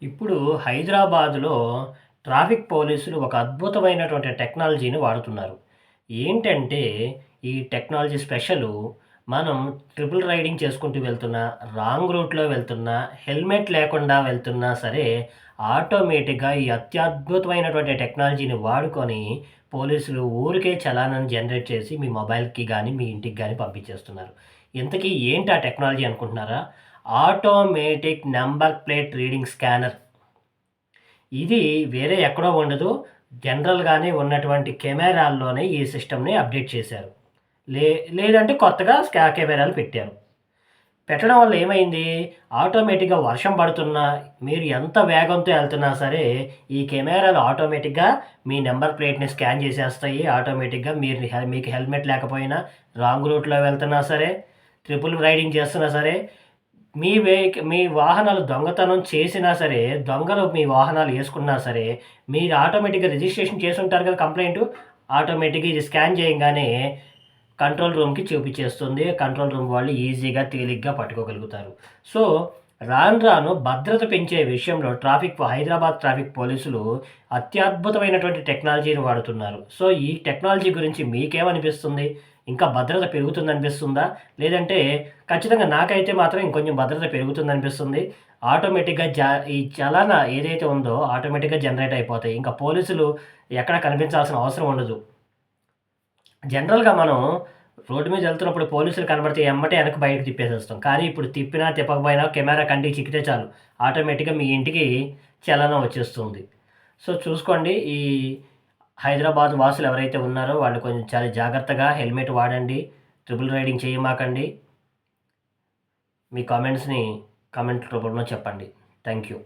ఇప్పుడు హైదరాబాద్‌లో ట్రాఫిక్ పోలీసులు ఒక అద్భుతమైనటువంటి టెక్నాలజీని వాడుతున్నారు. ఏంటంటే, ఈ టెక్నాలజీ స్పెషలు మనం ట్రిపుల్ రైడింగ్ చేసుకుంటూ వెళ్తున్నా, రాంగ్ రూట్‌లో వెళ్తున్నా, హెల్మెట్ లేకుండా వెళ్తున్నా సరే, ఆటోమేటిక్‌గా ఈ అత్యద్భుతమైనటువంటి టెక్నాలజీని వాడుకొని, పోలీసులు ఊరికే చలానాన్ని జనరేట్ చేసి మీ మొబైల్‌కి గానీ, మీ ఇంటికి గానీ పంపించేస్తున్నారు. ఇంతకీ ఏంటి ఆ టెక్నాలజీ అనుకుంటున్నారా? Automatic number plate reading scanner. ఇది వేరే ఎక్కడో ఉండదు. జనరల్‌గానే ఉన్నటువంటి కెమెరాల్లోనే ఈ సిస్టమ్‌ని అప్‌డేట్ చేశారు. లే లేదంటే కొత్తగా కెమెరాలు పెట్టారు. పెట్టడం వల్ల ఏమైంది? ఆటోమేటిక్‌గా వర్షం పడుతున్నా, మీరు ఎంత వేగంతో ఎళ్తున్నా సరే, ఈ కెమెరాలు ఆటోమేటిక్‌గా మీ నంబర్ ప్లేట్‌ని స్కాన్ చేసేస్తాయి. ఆటోమేటిక్‌గా మీకు హెల్మెట్ లేకపోయినా, రాంగ్ రూట్‌లో వెళ్తున్నా సరే, ట్రిపుల్ రైడింగ్ చేస్తున్నా సరే, మీ వాహనాలు దొంగతనం చేసినా సరే, దొంగలు మీ వాహనాలు యేసుకున్నా సరే, మీరు ఆటోమేటిక్‌గా రిజిస్ట్రేషన్ చేసుంటారు కదా! కంప్లెయింటు. ఆటోమేటిక్‌గా ఇది స్కాన్ చేయంగానే కంట్రోల్ రూమ్‌కి చూపిచ్చేస్తుంది. కంట్రోల్ రూమ్ వాళ్ళు ఈజీగా, తేలిగ్గా పట్టుకోగలుగుతారు. సో, రాను రాను భద్రత పెంచే విషయంలో హైదరాబాద్ ట్రాఫిక్ పోలీసులు అత్యద్భుతమైనటువంటి టెక్నాలజీని వాడుతున్నారు. సో, ఈ టెక్నాలజీ గురించి మీకేమనిపిస్తుంది? ఇంకా భద్రత పెరుగుతుందనిపిస్తుందా? లేదంటే ఖచ్చితంగా నాకైతే మాత్రం ఇంకొంచెం భద్రత పెరుగుతుందనిపిస్తుంది. ఆటోమేటిక్‌గా ఈ చలాన ఏదైతే ఉందో ఆటోమేటిక్‌గా జనరేట్ అయిపోతాయి. ఇంకా పోలీసులు ఎక్కడ కనిపించాల్సిన అవసరం ఉండదు. జనరల్‌గా మనం రోడ్డు మీద ఎళ్తున్నప్పుడు పోలీసులు కనబడితే ఎమ్మటే వెనక్కి బయటకి తిప్పేసేస్తాం. కానీ ఇప్పుడు తిప్పినా, తిప్పకపోయినా కెమెరా కంటికి చిక్కితే చాలు. ఆటోమేటిక్‌గా మీ ఇంటికి చలనం వచ్చేస్తుంది. సో, చూసుకోండి ఈ హైదరాబాద్ వాసులు ఎవరైతే ఉన్నారో వాళ్ళు కొంచెం చాలా జాగ్రత్తగా హెల్మెట్ వాడండి. ట్రిపుల్ రైడింగ్ చేయమాకండి. మీ కామెంట్స్‌ని కామెంట్ రూపంలో చెప్పండి. Thank you.